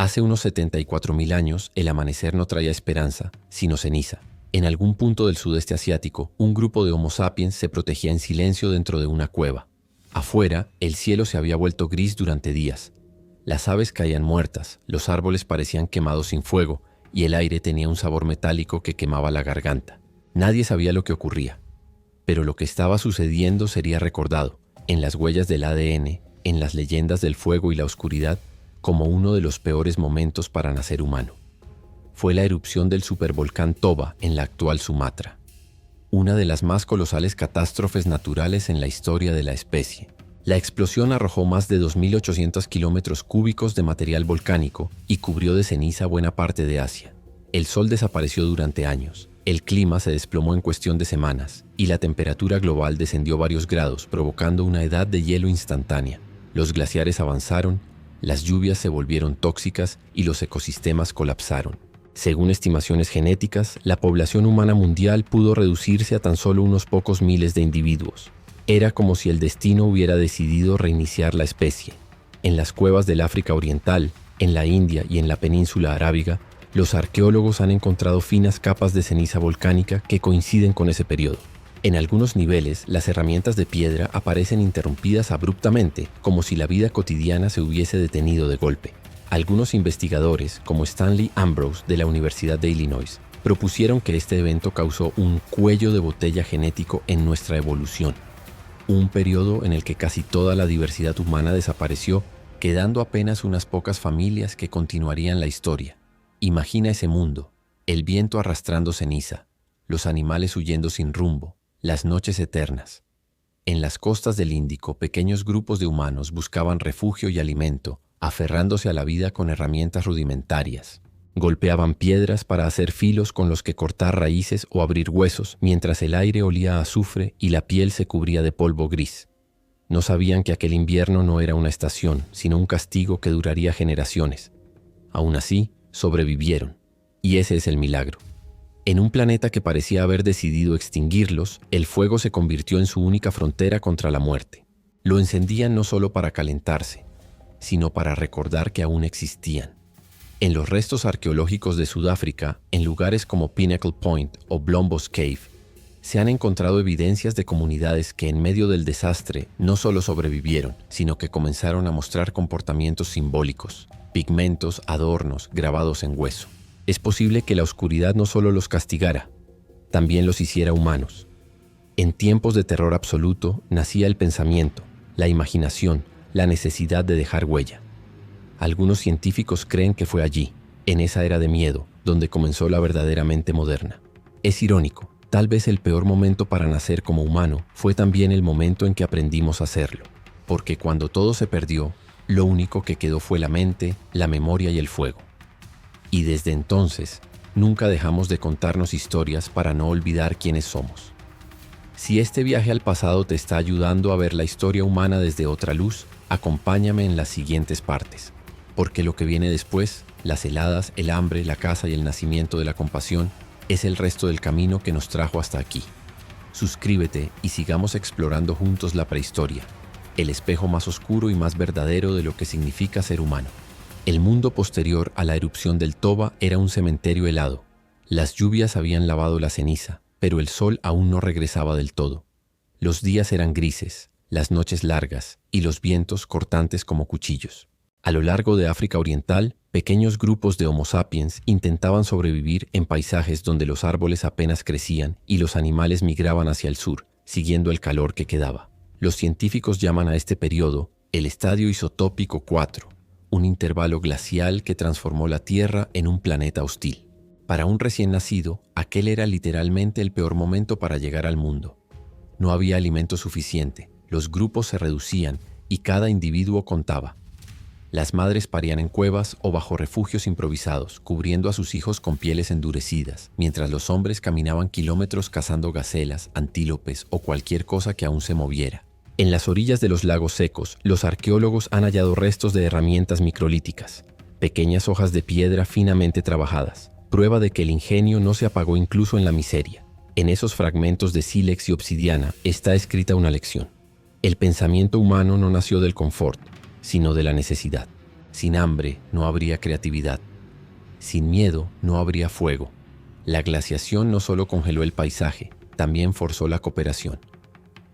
Hace unos 74.000 años, el amanecer no traía esperanza, sino ceniza. En algún punto del sudeste asiático, un grupo de Homo sapiens se protegía en silencio dentro de una cueva. Afuera, el cielo se había vuelto gris durante días. Las aves caían muertas, los árboles parecían quemados sin fuego, y el aire tenía un sabor metálico que quemaba la garganta. Nadie sabía lo que ocurría. Pero lo que estaba sucediendo sería recordado, en las huellas del ADN, en las leyendas del fuego y la oscuridad, como uno de los peores momentos para nacer humano. Fue la erupción del supervolcán Toba en la actual Sumatra, una de las más colosales catástrofes naturales en la historia de la especie. La explosión arrojó más de 2.800 kilómetros cúbicos de material volcánico y cubrió de ceniza buena parte de Asia. El sol desapareció durante años, el clima se desplomó en cuestión de semanas y la temperatura global descendió varios grados, provocando una edad de hielo instantánea. Los glaciares avanzaron, las lluvias se volvieron tóxicas y los ecosistemas colapsaron. Según estimaciones genéticas, la población humana mundial pudo reducirse a tan solo unos pocos miles de individuos. Era como si el destino hubiera decidido reiniciar la especie. En las cuevas del África Oriental, en la India y en la península arábiga, los arqueólogos han encontrado finas capas de ceniza volcánica que coinciden con ese periodo. En algunos niveles, las herramientas de piedra aparecen interrumpidas abruptamente, como si la vida cotidiana se hubiese detenido de golpe. Algunos investigadores, como Stanley Ambrose de la Universidad de Illinois, propusieron que este evento causó un cuello de botella genético en nuestra evolución. Un periodo en el que casi toda la diversidad humana desapareció, quedando apenas unas pocas familias que continuarían la historia. Imagina ese mundo, el viento arrastrando ceniza, los animales huyendo sin rumbo, las noches eternas. En las costas del Índico, pequeños grupos de humanos buscaban refugio y alimento, aferrándose a la vida con herramientas rudimentarias. Golpeaban piedras para hacer filos con los que cortar raíces o abrir huesos, mientras el aire olía a azufre y la piel se cubría de polvo gris. No sabían que aquel invierno no era una estación, sino un castigo que duraría generaciones. Aún así, sobrevivieron. Y ese es el milagro. En un planeta que parecía haber decidido extinguirlos, el fuego se convirtió en su única frontera contra la muerte. Lo encendían no solo para calentarse, sino para recordar que aún existían. En los restos arqueológicos de Sudáfrica, en lugares como Pinnacle Point o Blombos Cave, se han encontrado evidencias de comunidades que en medio del desastre no solo sobrevivieron, sino que comenzaron a mostrar comportamientos simbólicos, pigmentos, adornos, grabados en hueso. Es posible que la oscuridad no solo los castigara, también los hiciera humanos. En tiempos de terror absoluto nacía el pensamiento, la imaginación, la necesidad de dejar huella. Algunos científicos creen que fue allí, en esa era de miedo, donde comenzó la verdadera mente moderna. Es irónico, tal vez el peor momento para nacer como humano fue también el momento en que aprendimos a hacerlo, porque cuando todo se perdió, lo único que quedó fue la mente, la memoria y el fuego. Y desde entonces, nunca dejamos de contarnos historias para no olvidar quiénes somos. Si este viaje al pasado te está ayudando a ver la historia humana desde otra luz, acompáñame en las siguientes partes, porque lo que viene después, las heladas, el hambre, la caza y el nacimiento de la compasión, es el resto del camino que nos trajo hasta aquí. Suscríbete y sigamos explorando juntos la prehistoria, el espejo más oscuro y más verdadero de lo que significa ser humano. El mundo posterior a la erupción del Toba era un cementerio helado. Las lluvias habían lavado la ceniza, pero el sol aún no regresaba del todo. Los días eran grises, las noches largas y los vientos cortantes como cuchillos. A lo largo de África Oriental, pequeños grupos de Homo sapiens intentaban sobrevivir en paisajes donde los árboles apenas crecían y los animales migraban hacia el sur, siguiendo el calor que quedaba. Los científicos llaman a este periodo el estadio isotópico 4, un intervalo glacial que transformó la Tierra en un planeta hostil. Para un recién nacido, aquel era literalmente el peor momento para llegar al mundo. No había alimento suficiente, los grupos se reducían y cada individuo contaba. Las madres parían en cuevas o bajo refugios improvisados, cubriendo a sus hijos con pieles endurecidas, mientras los hombres caminaban kilómetros cazando gacelas, antílopes o cualquier cosa que aún se moviera. En las orillas de los lagos secos, los arqueólogos han hallado restos de herramientas microlíticas, pequeñas hojas de piedra finamente trabajadas, prueba de que el ingenio no se apagó incluso en la miseria. En esos fragmentos de sílex y obsidiana está escrita una lección. El pensamiento humano no nació del confort, sino de la necesidad. Sin hambre no habría creatividad. Sin miedo no habría fuego. La glaciación no solo congeló el paisaje, también forzó la cooperación.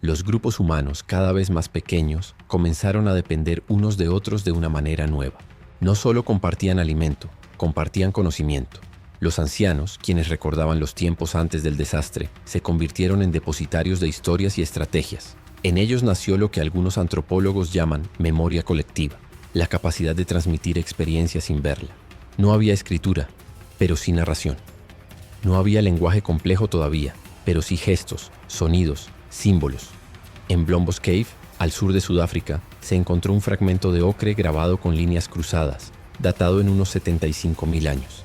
Los grupos humanos, cada vez más pequeños, comenzaron a depender unos de otros de una manera nueva. No solo compartían alimento, compartían conocimiento. Los ancianos, quienes recordaban los tiempos antes del desastre, se convirtieron en depositarios de historias y estrategias. En ellos nació lo que algunos antropólogos llaman memoria colectiva, la capacidad de transmitir experiencias sin verla. No había escritura, pero sí narración. No había lenguaje complejo todavía, pero sí gestos, sonidos, símbolos. En Blombos Cave, al sur de Sudáfrica, se encontró un fragmento de ocre grabado con líneas cruzadas, datado en unos 75.000 años.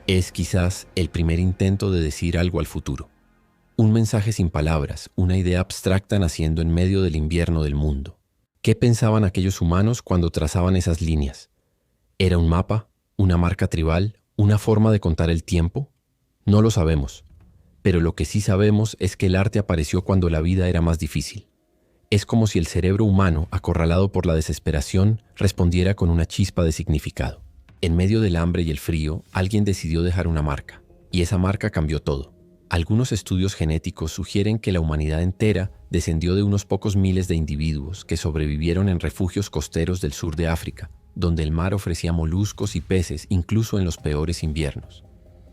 Es quizás el primer intento de decir algo al futuro. Un mensaje sin palabras, una idea abstracta naciendo en medio del invierno del mundo. ¿Qué pensaban aquellos humanos cuando trazaban esas líneas? ¿Era un mapa, una marca tribal, una forma de contar el tiempo? No lo sabemos, pero lo que sí sabemos es que el arte apareció cuando la vida era más difícil. Es como si el cerebro humano, acorralado por la desesperación, respondiera con una chispa de significado. En medio del hambre y el frío, alguien decidió dejar una marca, y esa marca cambió todo. Algunos estudios genéticos sugieren que la humanidad entera descendió de unos pocos miles de individuos que sobrevivieron en refugios costeros del sur de África, donde el mar ofrecía moluscos y peces incluso en los peores inviernos.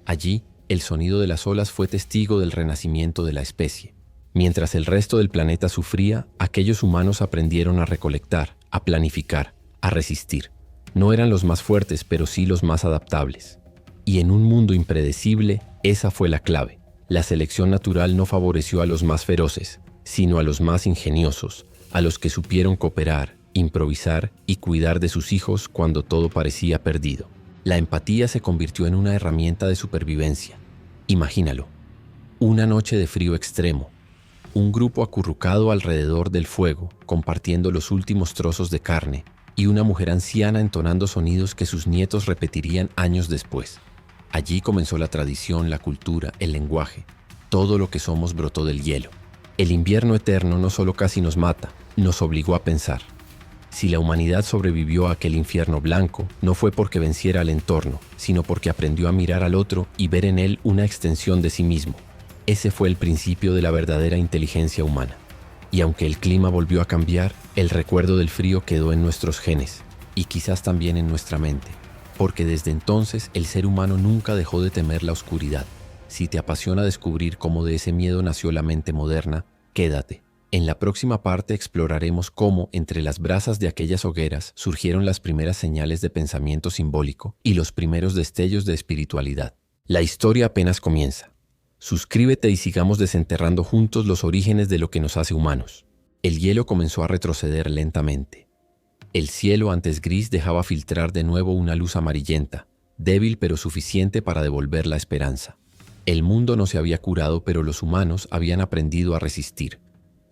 Allí, el sonido de las olas fue testigo del renacimiento de la especie. Mientras el resto del planeta sufría, aquellos humanos aprendieron a recolectar, a planificar, a resistir. No eran los más fuertes, pero sí los más adaptables. Y en un mundo impredecible, esa fue la clave. La selección natural no favoreció a los más feroces, sino a los más ingeniosos, a los que supieron cooperar, improvisar y cuidar de sus hijos cuando todo parecía perdido. La empatía se convirtió en una herramienta de supervivencia. Imagínalo, una noche de frío extremo, un grupo acurrucado alrededor del fuego, compartiendo los últimos trozos de carne, y una mujer anciana entonando sonidos que sus nietos repetirían años después. Allí comenzó la tradición, la cultura, el lenguaje. Todo lo que somos brotó del hielo. El invierno eterno no solo casi nos mata, nos obligó a pensar. Si la humanidad sobrevivió a aquel infierno blanco, no fue porque venciera al entorno, sino porque aprendió a mirar al otro y ver en él una extensión de sí mismo. Ese fue el principio de la verdadera inteligencia humana. Y aunque el clima volvió a cambiar, el recuerdo del frío quedó en nuestros genes, y quizás también en nuestra mente, porque desde entonces el ser humano nunca dejó de temer la oscuridad. Si te apasiona descubrir cómo de ese miedo nació la mente moderna, quédate. En la próxima parte exploraremos cómo, entre las brasas de aquellas hogueras, surgieron las primeras señales de pensamiento simbólico y los primeros destellos de espiritualidad. La historia apenas comienza. Suscríbete y sigamos desenterrando juntos los orígenes de lo que nos hace humanos. El hielo comenzó a retroceder lentamente. El cielo, antes gris, dejaba filtrar de nuevo una luz amarillenta, débil pero suficiente para devolver la esperanza. El mundo no se había curado, pero los humanos habían aprendido a resistir.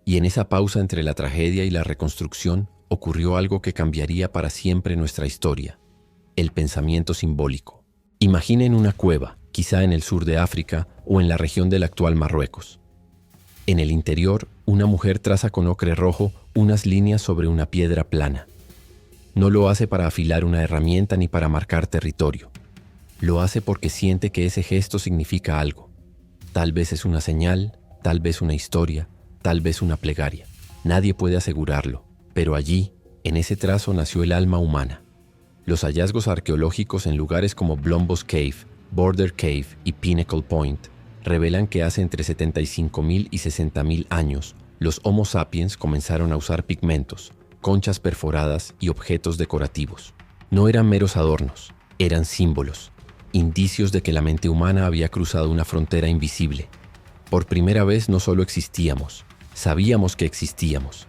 Y en esa pausa entre la tragedia y la reconstrucción ocurrió algo que cambiaría para siempre nuestra historia: el pensamiento simbólico. Imaginen una cueva, quizá en el sur de África o en la región del actual Marruecos. En el interior, una mujer traza con ocre rojo unas líneas sobre una piedra plana. No lo hace para afilar una herramienta ni para marcar territorio. Lo hace porque siente que ese gesto significa algo. Tal vez es una señal, tal vez una historia, tal vez una plegaria. Nadie puede asegurarlo, pero allí, en ese trazo, nació el alma humana. Los hallazgos arqueológicos en lugares como Blombos Cave, Border Cave y Pinnacle Point revelan que hace entre 75.000 y 60.000 años, los Homo sapiens comenzaron a usar pigmentos, conchas perforadas y objetos decorativos. No eran meros adornos, eran símbolos, indicios de que la mente humana había cruzado una frontera invisible. Por primera vez no solo existíamos, sabíamos que existíamos.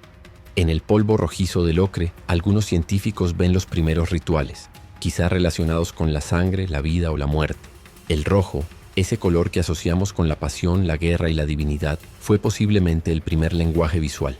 En el polvo rojizo del ocre, algunos científicos ven los primeros rituales, quizá relacionados con la sangre, la vida o la muerte. El rojo, ese color que asociamos con la pasión, la guerra y la divinidad, fue posiblemente el primer lenguaje visual.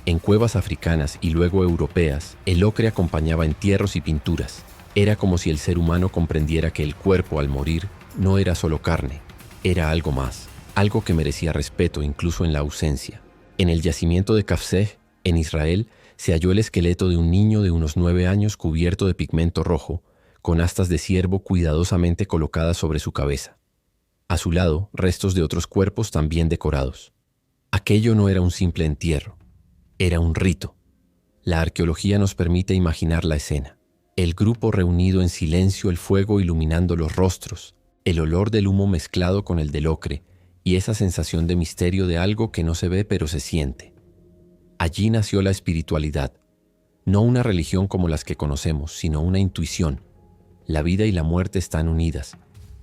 En cuevas africanas y luego europeas, el ocre acompañaba entierros y pinturas. Era como si el ser humano comprendiera que el cuerpo, al morir, no era solo carne, era algo más, algo que merecía respeto incluso en la ausencia. En el yacimiento de Kafseh, En Israel se halló el esqueleto de un niño de unos 9 años cubierto de pigmento rojo, con astas de ciervo cuidadosamente colocadas sobre su cabeza. A su lado, restos de otros cuerpos también decorados. Aquello no era un simple entierro, era un rito. La arqueología nos permite imaginar la escena. El grupo reunido en silencio, el fuego iluminando los rostros, el olor del humo mezclado con el del ocre y esa sensación de misterio de algo que no se ve pero se siente. Allí nació la espiritualidad, no una religión como las que conocemos, sino una intuición. La vida y la muerte están unidas,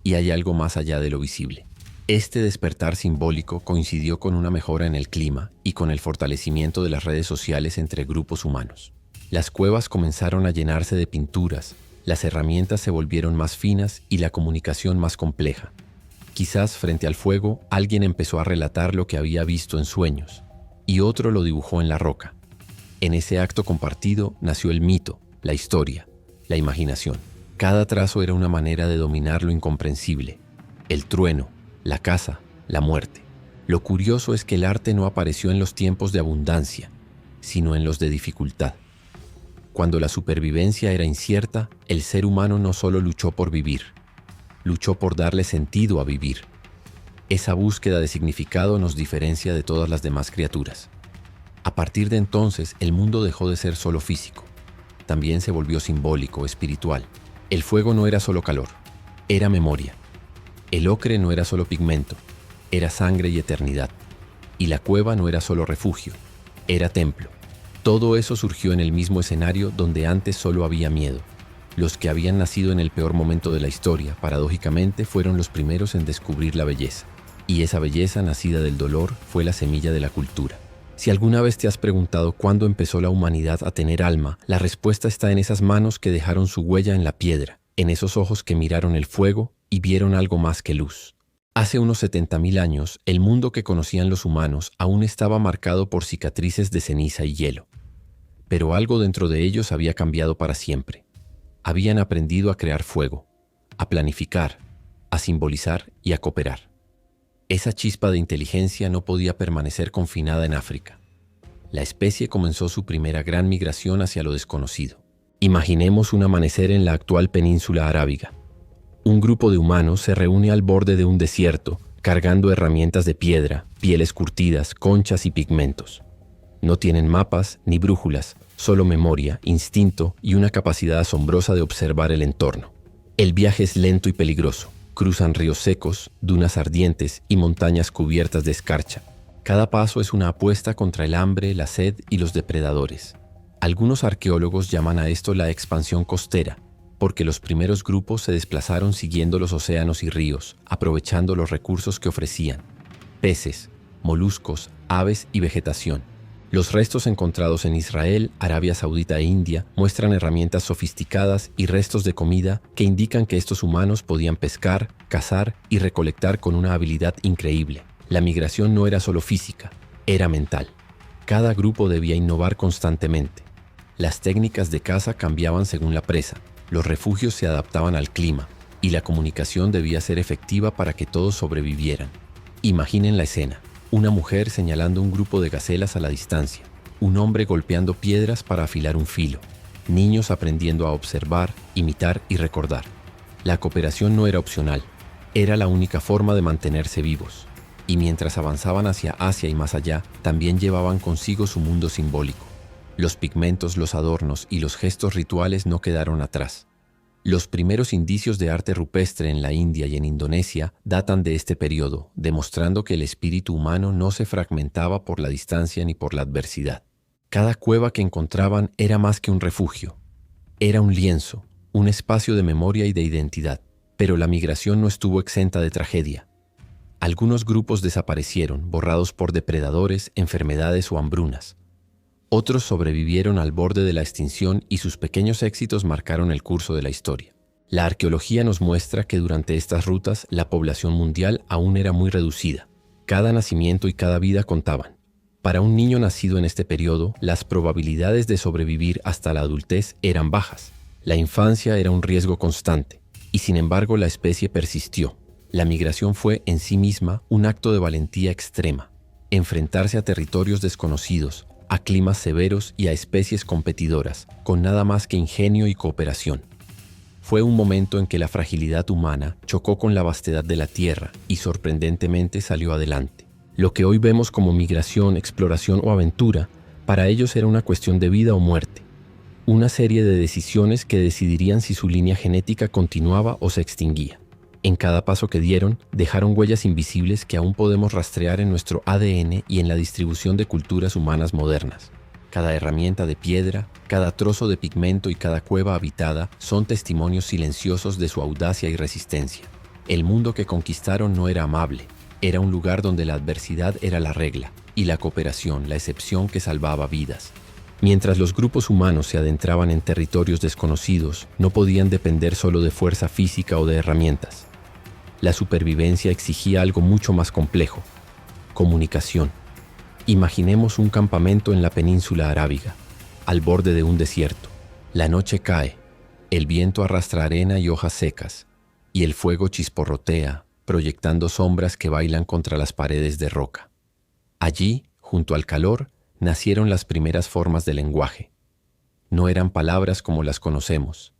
y hay algo más allá de lo visible. Este despertar simbólico coincidió con una mejora en el clima y con el fortalecimiento de las redes sociales entre grupos humanos. Las cuevas comenzaron a llenarse de pinturas, las herramientas se volvieron más finas y la comunicación más compleja. Quizás frente al fuego alguien empezó a relatar lo que había visto en sueños, y otro lo dibujó en la roca. En ese acto compartido nació el mito, la historia, la imaginación. Cada trazo era una manera de dominar lo incomprensible, el trueno, la caza, la muerte. Lo curioso es que el arte no apareció en los tiempos de abundancia, sino en los de dificultad. Cuando la supervivencia era incierta, el ser humano no solo luchó por vivir, luchó por darle sentido a vivir. Esa búsqueda de significado nos diferencia de todas las demás criaturas. A partir de entonces, el mundo dejó de ser solo físico. También se volvió simbólico, espiritual. El fuego no era solo calor, era memoria. El ocre no era solo pigmento, era sangre y eternidad. Y la cueva no era solo refugio, era templo. Todo eso surgió en el mismo escenario donde antes solo había miedo. Los que habían nacido en el peor momento de la historia, paradójicamente, fueron los primeros en descubrir la belleza. Y esa belleza nacida del dolor fue la semilla de la cultura. Si alguna vez te has preguntado cuándo empezó la humanidad a tener alma, la respuesta está en esas manos que dejaron su huella en la piedra, en esos ojos que miraron el fuego y vieron algo más que luz. Hace unos 70.000 años, el mundo que conocían los humanos aún estaba marcado por cicatrices de ceniza y hielo. Pero algo dentro de ellos había cambiado para siempre. Habían aprendido a crear fuego, a planificar, a simbolizar y a cooperar. Esa chispa de inteligencia no podía permanecer confinada en África. La especie comenzó su primera gran migración hacia lo desconocido. Imaginemos un amanecer en la actual península arábiga. Un grupo de humanos se reúne al borde de un desierto, cargando herramientas de piedra, pieles curtidas, conchas y pigmentos. No tienen mapas ni brújulas, solo memoria, instinto y una capacidad asombrosa de observar el entorno. El viaje es lento y peligroso. Cruzan ríos secos, dunas ardientes y montañas cubiertas de escarcha. Cada paso es una apuesta contra el hambre, la sed y los depredadores. Algunos arqueólogos llaman a esto la expansión costera, porque los primeros grupos se desplazaron siguiendo los océanos y ríos, aprovechando los recursos que ofrecían: peces, moluscos, aves y vegetación. Los restos encontrados en Israel, Arabia Saudita e India muestran herramientas sofisticadas y restos de comida que indican que estos humanos podían pescar, cazar y recolectar con una habilidad increíble. La migración no era solo física, era mental. Cada grupo debía innovar constantemente. Las técnicas de caza cambiaban según la presa, los refugios se adaptaban al clima y la comunicación debía ser efectiva para que todos sobrevivieran. Imaginen la escena. Una mujer señalando un grupo de gacelas a la distancia, un hombre golpeando piedras para afilar un filo, niños aprendiendo a observar, imitar y recordar. La cooperación no era opcional, era la única forma de mantenerse vivos. Y mientras avanzaban hacia Asia y más allá, también llevaban consigo su mundo simbólico. Los pigmentos, los adornos y los gestos rituales no quedaron atrás. Los primeros indicios de arte rupestre en la India y en Indonesia datan de este periodo, demostrando que el espíritu humano no se fragmentaba por la distancia ni por la adversidad. Cada cueva que encontraban era más que un refugio. Era un lienzo, un espacio de memoria y de identidad. Pero la migración no estuvo exenta de tragedia. Algunos grupos desaparecieron, borrados por depredadores, enfermedades o hambrunas. Otros sobrevivieron al borde de la extinción y sus pequeños éxitos marcaron el curso de la historia. La arqueología nos muestra que durante estas rutas la población mundial aún era muy reducida. Cada nacimiento y cada vida contaban. Para un niño nacido en este periodo, las probabilidades de sobrevivir hasta la adultez eran bajas. La infancia era un riesgo constante, y sin embargo la especie persistió. La migración fue en sí misma un acto de valentía extrema. Enfrentarse a territorios desconocidos, a climas severos y a especies competidoras, con nada más que ingenio y cooperación. Fue un momento en que la fragilidad humana chocó con la vastedad de la Tierra y sorprendentemente salió adelante. Lo que hoy vemos como migración, exploración o aventura, para ellos era una cuestión de vida o muerte. Una serie de decisiones que decidirían si su línea genética continuaba o se extinguía. En cada paso que dieron, dejaron huellas invisibles que aún podemos rastrear en nuestro ADN y en la distribución de culturas humanas modernas. Cada herramienta de piedra, cada trozo de pigmento y cada cueva habitada son testimonios silenciosos de su audacia y resistencia. El mundo que conquistaron no era amable, era un lugar donde la adversidad era la regla y la cooperación la excepción que salvaba vidas. Mientras los grupos humanos se adentraban en territorios desconocidos, no podían depender solo de fuerza física o de herramientas. La supervivencia exigía algo mucho más complejo: comunicación. Imaginemos un campamento en la península arábiga, al borde de un desierto. La noche cae, el viento arrastra arena y hojas secas, y el fuego chisporrotea, proyectando sombras que bailan contra las paredes de roca. Allí, junto al calor, nacieron las primeras formas de lenguaje. No eran palabras como las conocemos,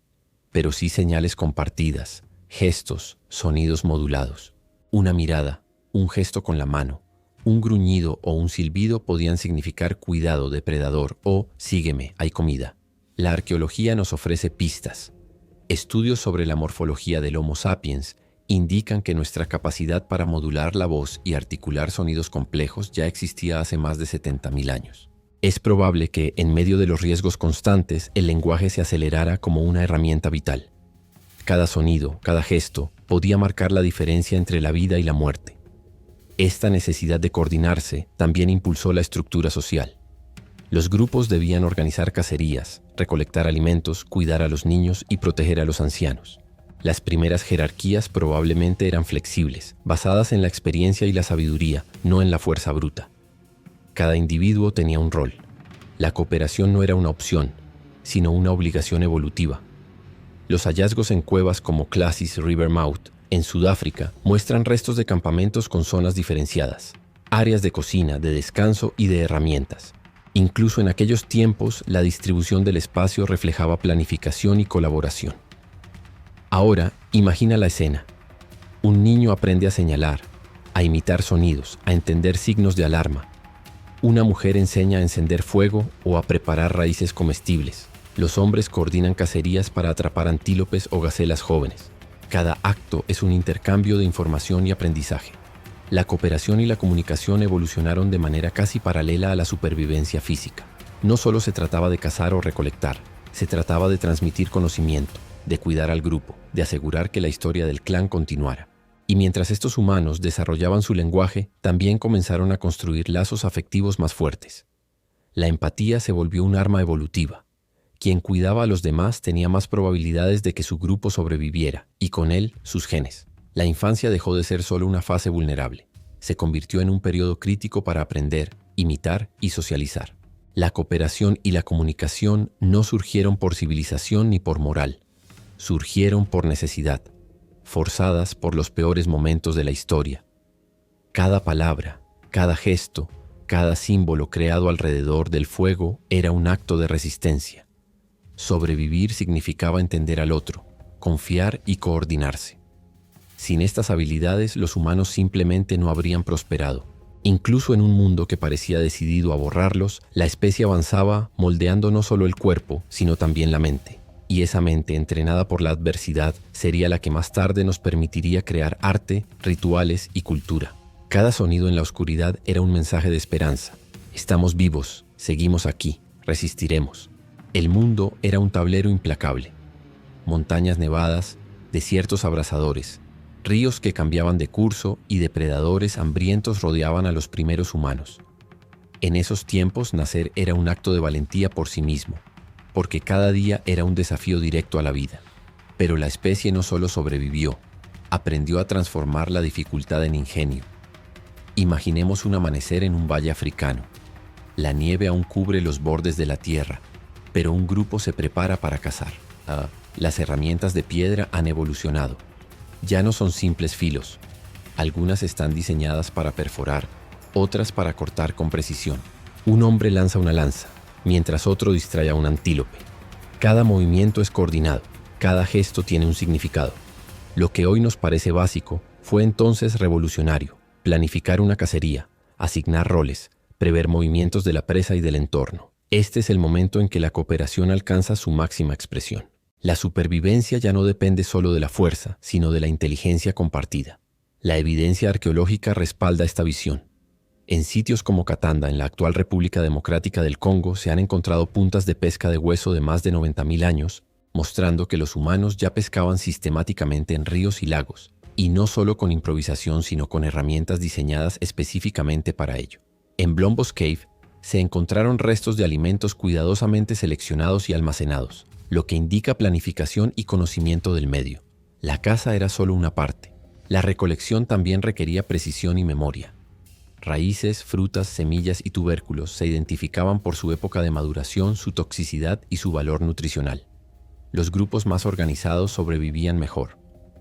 pero sí señales compartidas, gestos, sonidos modulados. Una mirada, un gesto con la mano, un gruñido o un silbido podían significar cuidado, depredador o sígueme, hay comida. La arqueología nos ofrece pistas. Estudios sobre la morfología del Homo sapiens indican que nuestra capacidad para modular la voz y articular sonidos complejos ya existía hace más de 70.000 años. Es probable que, en medio de los riesgos constantes, el lenguaje se acelerara como una herramienta vital. Cada sonido, cada gesto, podía marcar la diferencia entre la vida y la muerte. Esta necesidad de coordinarse también impulsó la estructura social. Los grupos debían organizar cacerías, recolectar alimentos, cuidar a los niños y proteger a los ancianos. Las primeras jerarquías probablemente eran flexibles, basadas en la experiencia y la sabiduría, no en la fuerza bruta. Cada individuo tenía un rol. La cooperación no era una opción, sino una obligación evolutiva. Los hallazgos en cuevas como Classis River Mouth, en Sudáfrica, muestran restos de campamentos con zonas diferenciadas, áreas de cocina, de descanso y de herramientas. Incluso en aquellos tiempos, la distribución del espacio reflejaba planificación y colaboración. Ahora, imagina la escena. Un niño aprende a señalar, a imitar sonidos, a entender signos de alarma. Una mujer enseña a encender fuego o a preparar raíces comestibles. Los hombres coordinan cacerías para atrapar antílopes o gacelas jóvenes. Cada acto es un intercambio de información y aprendizaje. La cooperación y la comunicación evolucionaron de manera casi paralela a la supervivencia física. No solo se trataba de cazar o recolectar, se trataba de transmitir conocimiento, de cuidar al grupo, de asegurar que la historia del clan continuara. Y mientras estos humanos desarrollaban su lenguaje, también comenzaron a construir lazos afectivos más fuertes. La empatía se volvió un arma evolutiva. Quien cuidaba a los demás tenía más probabilidades de que su grupo sobreviviera, y con él, sus genes. La infancia dejó de ser solo una fase vulnerable. Se convirtió en un periodo crítico para aprender, imitar y socializar. La cooperación y la comunicación no surgieron por civilización ni por moral. Surgieron por necesidad, forzadas por los peores momentos de la historia. Cada palabra, cada gesto, cada símbolo creado alrededor del fuego era un acto de resistencia. Sobrevivir significaba entender al otro, confiar y coordinarse. Sin estas habilidades, los humanos simplemente no habrían prosperado. Incluso en un mundo que parecía decidido a borrarlos, la especie avanzaba moldeando no solo el cuerpo, sino también la mente. Y esa mente, entrenada por la adversidad, sería la que más tarde nos permitiría crear arte, rituales y cultura. Cada sonido en la oscuridad era un mensaje de esperanza. Estamos vivos, seguimos aquí, resistiremos. El mundo era un tablero implacable. Montañas nevadas, desiertos abrasadores, ríos que cambiaban de curso y depredadores hambrientos rodeaban a los primeros humanos. En esos tiempos, nacer era un acto de valentía por sí mismo, porque cada día era un desafío directo a la vida. Pero la especie no solo sobrevivió, aprendió a transformar la dificultad en ingenio. Imaginemos un amanecer en un valle africano. La nieve aún cubre los bordes de la tierra, pero un grupo se prepara para cazar. Las herramientas de piedra han evolucionado. Ya no son simples filos. Algunas están diseñadas para perforar, otras para cortar con precisión. Un hombre lanza una lanza, mientras otro distrae a un antílope. Cada movimiento es coordinado, cada gesto tiene un significado. Lo que hoy nos parece básico fue entonces revolucionario: planificar una cacería, asignar roles, prever movimientos de la presa y del entorno. Este es el momento en que la cooperación alcanza su máxima expresión. La supervivencia ya no depende solo de la fuerza, sino de la inteligencia compartida. La evidencia arqueológica respalda esta visión. En sitios como Katanga, en la actual República Democrática del Congo, se han encontrado puntas de pesca de hueso de más de 90.000 años, mostrando que los humanos ya pescaban sistemáticamente en ríos y lagos, y no solo con improvisación, sino con herramientas diseñadas específicamente para ello. En Blombos Cave se encontraron restos de alimentos cuidadosamente seleccionados y almacenados, lo que indica planificación y conocimiento del medio. La caza era solo una parte. La recolección también requería precisión y memoria. Raíces, frutas, semillas y tubérculos se identificaban por su época de maduración, su toxicidad y su valor nutricional. Los grupos más organizados sobrevivían mejor,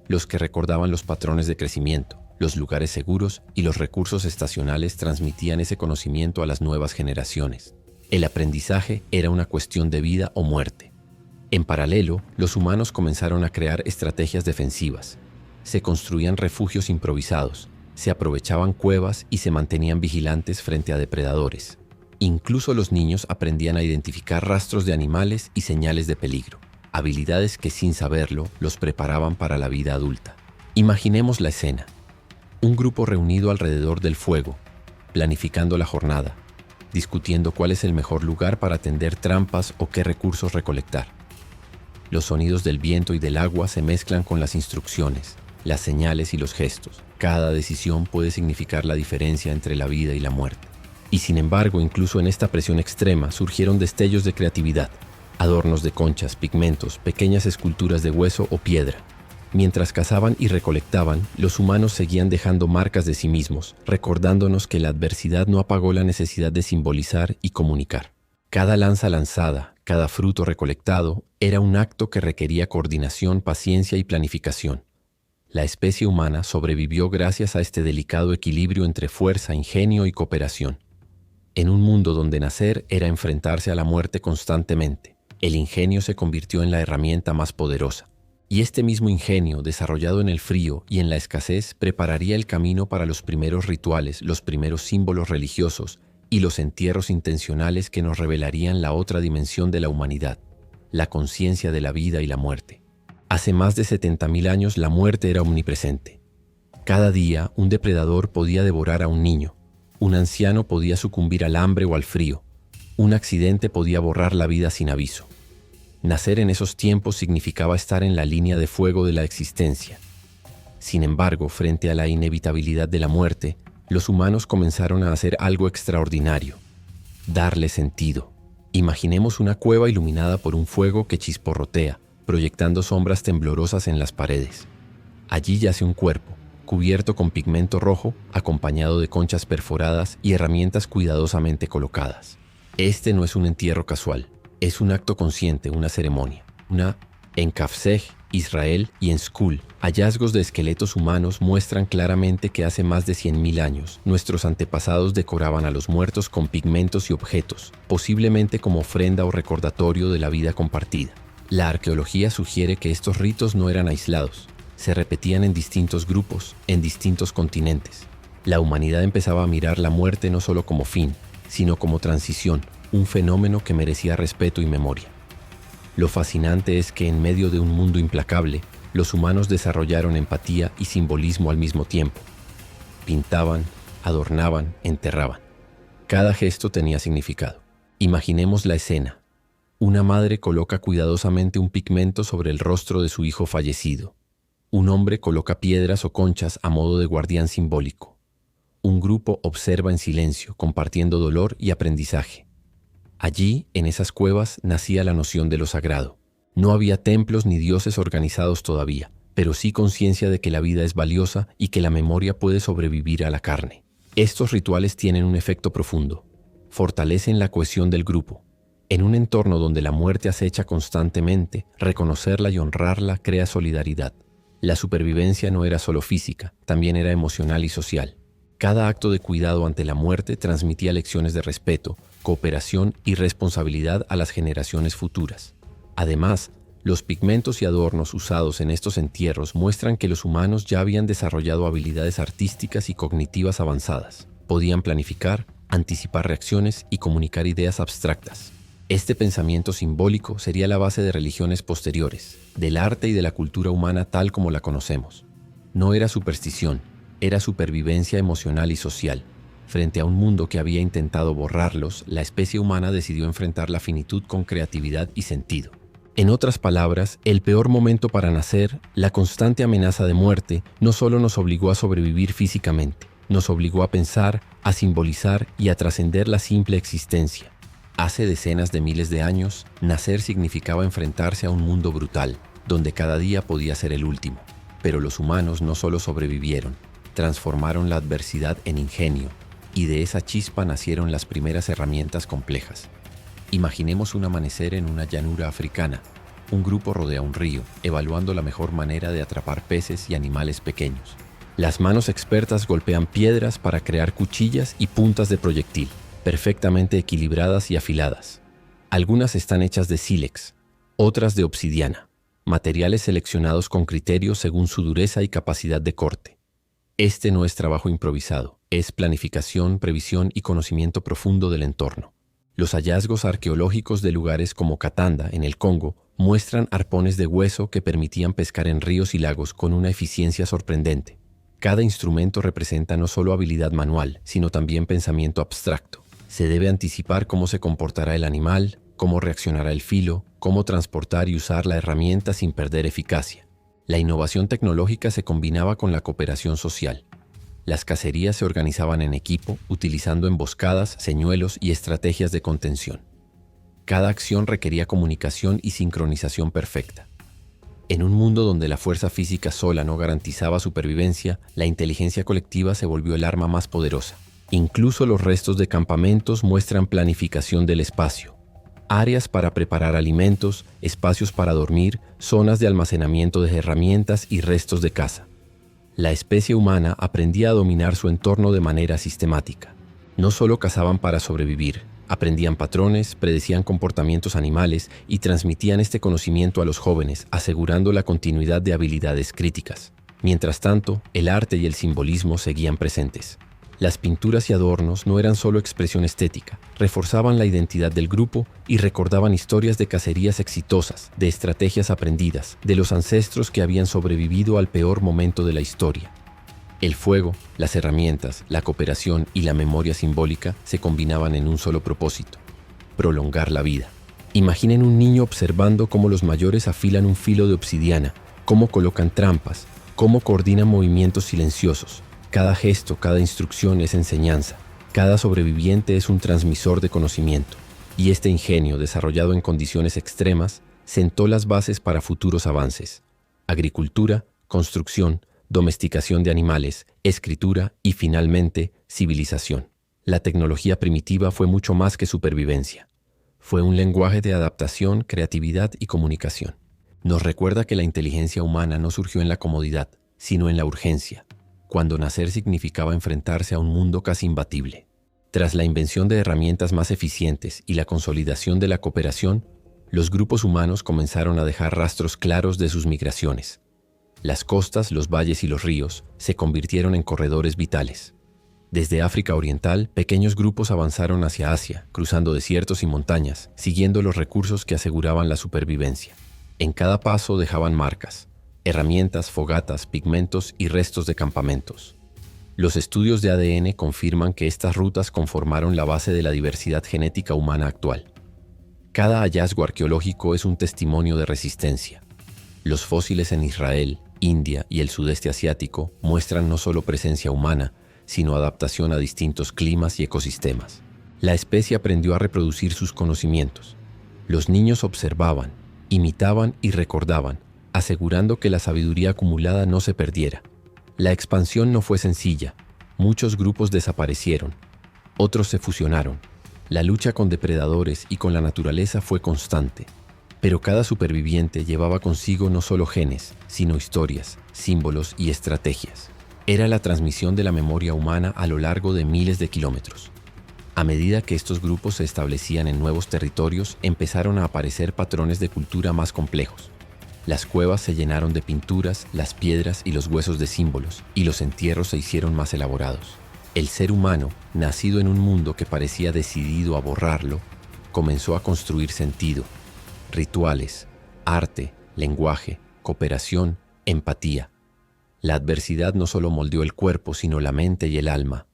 los que recordaban los patrones de crecimiento, los lugares seguros y los recursos estacionales transmitían ese conocimiento a las nuevas generaciones. El aprendizaje era una cuestión de vida o muerte. En paralelo, los humanos comenzaron a crear estrategias defensivas. Se construían refugios improvisados, se aprovechaban cuevas y se mantenían vigilantes frente a depredadores. Incluso los niños aprendían a identificar rastros de animales y señales de peligro, habilidades que sin saberlo los preparaban para la vida adulta. Imaginemos la escena. Un grupo reunido alrededor del fuego, planificando la jornada, discutiendo cuál es el mejor lugar para tender trampas o qué recursos recolectar. Los sonidos del viento y del agua se mezclan con las instrucciones, las señales y los gestos. Cada decisión puede significar la diferencia entre la vida y la muerte. Y sin embargo, incluso en esta presión extrema surgieron destellos de creatividad, adornos de conchas, pigmentos, pequeñas esculturas de hueso o piedra. Mientras cazaban y recolectaban, los humanos seguían dejando marcas de sí mismos, recordándonos que la adversidad no apagó la necesidad de simbolizar y comunicar. Cada lanza lanzada, cada fruto recolectado, era un acto que requería coordinación, paciencia y planificación. La especie humana sobrevivió gracias a este delicado equilibrio entre fuerza, ingenio y cooperación. En un mundo donde nacer era enfrentarse a la muerte constantemente, el ingenio se convirtió en la herramienta más poderosa. Y este mismo ingenio, desarrollado en el frío y en la escasez, prepararía el camino para los primeros rituales, los primeros símbolos religiosos y los entierros intencionales que nos revelarían la otra dimensión de la humanidad, la conciencia de la vida y la muerte. Hace más de 70.000 años la muerte era omnipresente. Cada día un depredador podía devorar a un niño, un anciano podía sucumbir al hambre o al frío, un accidente podía borrar la vida sin aviso. Nacer en esos tiempos significaba estar en la línea de fuego de la existencia. Sin embargo, frente a la inevitabilidad de la muerte, los humanos comenzaron a hacer algo extraordinario: darle sentido. Imaginemos una cueva iluminada por un fuego que chisporrotea, proyectando sombras temblorosas en las paredes. Allí yace un cuerpo, cubierto con pigmento rojo, acompañado de conchas perforadas y herramientas cuidadosamente colocadas. Este no es un entierro casual, es un acto consciente, una ceremonia. En Kafsej, Israel y en Skul, hallazgos de esqueletos humanos muestran claramente que hace más de 100.000 años, nuestros antepasados decoraban a los muertos con pigmentos y objetos, posiblemente como ofrenda o recordatorio de la vida compartida. La arqueología sugiere que estos ritos no eran aislados, se repetían en distintos grupos, en distintos continentes. La humanidad empezaba a mirar la muerte no solo como fin, sino como transición, un fenómeno que merecía respeto y memoria. Lo fascinante es que en medio de un mundo implacable, los humanos desarrollaron empatía y simbolismo al mismo tiempo. Pintaban, adornaban, enterraban. Cada gesto tenía significado. Imaginemos la escena. Una madre coloca cuidadosamente un pigmento sobre el rostro de su hijo fallecido. Un hombre coloca piedras o conchas a modo de guardián simbólico. Un grupo observa en silencio, compartiendo dolor y aprendizaje. Allí, en esas cuevas, nacía la noción de lo sagrado. No había templos ni dioses organizados todavía, pero sí conciencia de que la vida es valiosa y que la memoria puede sobrevivir a la carne. Estos rituales tienen un efecto profundo. Fortalecen la cohesión del grupo. En un entorno donde la muerte acecha constantemente, reconocerla y honrarla crea solidaridad. La supervivencia no era solo física, también era emocional y social. Cada acto de cuidado ante la muerte transmitía lecciones de respeto, cooperación y responsabilidad a las generaciones futuras. Además, los pigmentos y adornos usados en estos entierros muestran que los humanos ya habían desarrollado habilidades artísticas y cognitivas avanzadas. Podían planificar, anticipar reacciones y comunicar ideas abstractas. Este pensamiento simbólico sería la base de religiones posteriores, del arte y de la cultura humana tal como la conocemos. No era superstición, era supervivencia emocional y social. Frente a un mundo que había intentado borrarlos, la especie humana decidió enfrentar la finitud con creatividad y sentido. En otras palabras, el peor momento para nacer, la constante amenaza de muerte, no solo nos obligó a sobrevivir físicamente, nos obligó a pensar, a simbolizar y a trascender la simple existencia. Hace decenas de miles de años, nacer significaba enfrentarse a un mundo brutal, donde cada día podía ser el último. Pero los humanos no solo sobrevivieron, transformaron la adversidad en ingenio, y de esa chispa nacieron las primeras herramientas complejas. Imaginemos un amanecer en una llanura africana. Un grupo rodea un río, evaluando la mejor manera de atrapar peces y animales pequeños. Las manos expertas golpean piedras para crear cuchillas y puntas de proyectil, perfectamente equilibradas y afiladas. Algunas están hechas de sílex, otras de obsidiana, materiales seleccionados con criterio según su dureza y capacidad de corte. Este no es trabajo improvisado, es planificación, previsión y conocimiento profundo del entorno. Los hallazgos arqueológicos de lugares como Katanda, en el Congo, muestran arpones de hueso que permitían pescar en ríos y lagos con una eficiencia sorprendente. Cada instrumento representa no solo habilidad manual, sino también pensamiento abstracto. Se debe anticipar cómo se comportará el animal, cómo reaccionará el filo, cómo transportar y usar la herramienta sin perder eficacia. La innovación tecnológica se combinaba con la cooperación social. Las cacerías se organizaban en equipo, utilizando emboscadas, señuelos y estrategias de contención. Cada acción requería comunicación y sincronización perfecta. En un mundo donde la fuerza física sola no garantizaba supervivencia, la inteligencia colectiva se volvió el arma más poderosa. Incluso los restos de campamentos muestran planificación del espacio. Áreas para preparar alimentos, espacios para dormir, zonas de almacenamiento de herramientas y restos de caza. La especie humana aprendía a dominar su entorno de manera sistemática. No solo cazaban para sobrevivir, aprendían patrones, predecían comportamientos animales y transmitían este conocimiento a los jóvenes, asegurando la continuidad de habilidades críticas. Mientras tanto, el arte y el simbolismo seguían presentes. Las pinturas y adornos no eran solo expresión estética, reforzaban la identidad del grupo y recordaban historias de cacerías exitosas, de estrategias aprendidas, de los ancestros que habían sobrevivido al peor momento de la historia. El fuego, las herramientas, la cooperación y la memoria simbólica se combinaban en un solo propósito: prolongar la vida. Imaginen un niño observando cómo los mayores afilan un filo de obsidiana, cómo colocan trampas, cómo coordinan movimientos silenciosos. Cada gesto, cada instrucción es enseñanza. Cada sobreviviente es un transmisor de conocimiento. Y este ingenio, desarrollado en condiciones extremas, sentó las bases para futuros avances: agricultura, construcción, domesticación de animales, escritura y, finalmente, civilización. La tecnología primitiva fue mucho más que supervivencia. Fue un lenguaje de adaptación, creatividad y comunicación. Nos recuerda que la inteligencia humana no surgió en la comodidad, sino en la urgencia, cuando nacer significaba enfrentarse a un mundo casi imbatible. Tras la invención de herramientas más eficientes y la consolidación de la cooperación, los grupos humanos comenzaron a dejar rastros claros de sus migraciones. Las costas, los valles y los ríos se convirtieron en corredores vitales. Desde África Oriental, pequeños grupos avanzaron hacia Asia, cruzando desiertos y montañas, siguiendo los recursos que aseguraban la supervivencia. En cada paso dejaban marcas: herramientas, fogatas, pigmentos y restos de campamentos. Los estudios de ADN confirman que estas rutas conformaron la base de la diversidad genética humana actual. Cada hallazgo arqueológico es un testimonio de resistencia. Los fósiles en Israel, India y el sudeste asiático muestran no solo presencia humana, sino adaptación a distintos climas y ecosistemas. La especie aprendió a reproducir sus conocimientos. Los niños observaban, imitaban y recordaban, asegurando que la sabiduría acumulada no se perdiera. La expansión no fue sencilla. Muchos grupos desaparecieron. Otros se fusionaron. La lucha con depredadores y con la naturaleza fue constante. Pero cada superviviente llevaba consigo no solo genes, sino historias, símbolos y estrategias. Era la transmisión de la memoria humana a lo largo de miles de kilómetros. A medida que estos grupos se establecían en nuevos territorios, empezaron a aparecer patrones de cultura más complejos. Las cuevas se llenaron de pinturas, las piedras y los huesos de símbolos, y los entierros se hicieron más elaborados. El ser humano, nacido en un mundo que parecía decidido a borrarlo, comenzó a construir sentido, rituales, arte, lenguaje, cooperación, empatía. La adversidad no solo moldeó el cuerpo, sino la mente y el alma.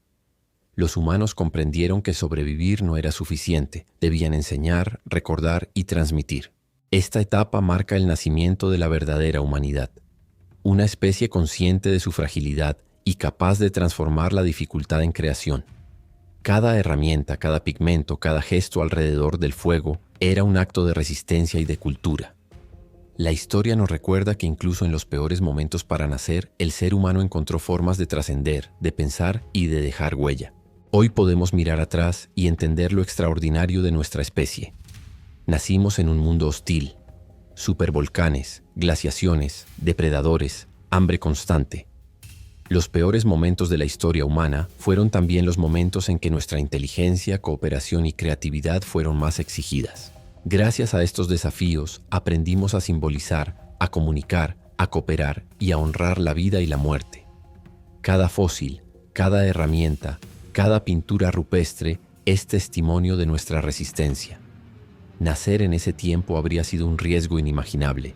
Los humanos comprendieron que sobrevivir no era suficiente, debían enseñar, recordar y transmitir. Esta etapa marca el nacimiento de la verdadera humanidad, una especie consciente de su fragilidad y capaz de transformar la dificultad en creación. Cada herramienta, cada pigmento, cada gesto alrededor del fuego era un acto de resistencia y de cultura. La historia nos recuerda que incluso en los peores momentos para nacer, el ser humano encontró formas de trascender, de pensar y de dejar huella. Hoy podemos mirar atrás y entender lo extraordinario de nuestra especie. Nacimos en un mundo hostil, supervolcanes, glaciaciones, depredadores, hambre constante. Los peores momentos de la historia humana fueron también los momentos en que nuestra inteligencia, cooperación y creatividad fueron más exigidas. Gracias a estos desafíos, aprendimos a simbolizar, a comunicar, a cooperar y a honrar la vida y la muerte. Cada fósil, cada herramienta, cada pintura rupestre es testimonio de nuestra resistencia. Nacer en ese tiempo habría sido un riesgo inimaginable,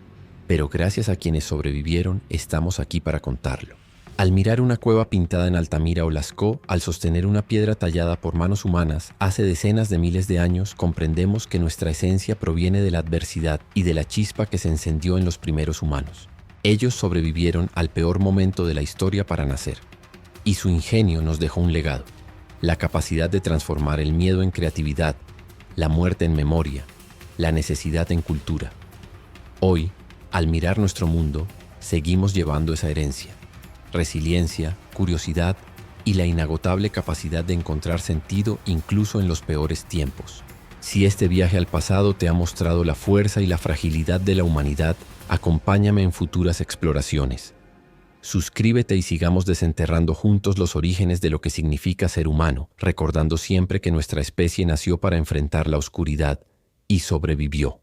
pero gracias a quienes sobrevivieron, estamos aquí para contarlo. Al mirar una cueva pintada en Altamira o Lascaux, al sostener una piedra tallada por manos humanas hace decenas de miles de años, comprendemos que nuestra esencia proviene de la adversidad y de la chispa que se encendió en los primeros humanos. Ellos sobrevivieron al peor momento de la historia para nacer, y su ingenio nos dejó un legado: la capacidad de transformar el miedo en creatividad, la muerte en memoria, la necesidad en cultura. Hoy, al mirar nuestro mundo, seguimos llevando esa herencia: resiliencia, curiosidad y la inagotable capacidad de encontrar sentido incluso en los peores tiempos. Si este viaje al pasado te ha mostrado la fuerza y la fragilidad de la humanidad, acompáñame en futuras exploraciones. Suscríbete y sigamos desenterrando juntos los orígenes de lo que significa ser humano, recordando siempre que nuestra especie nació para enfrentar la oscuridad y sobrevivió.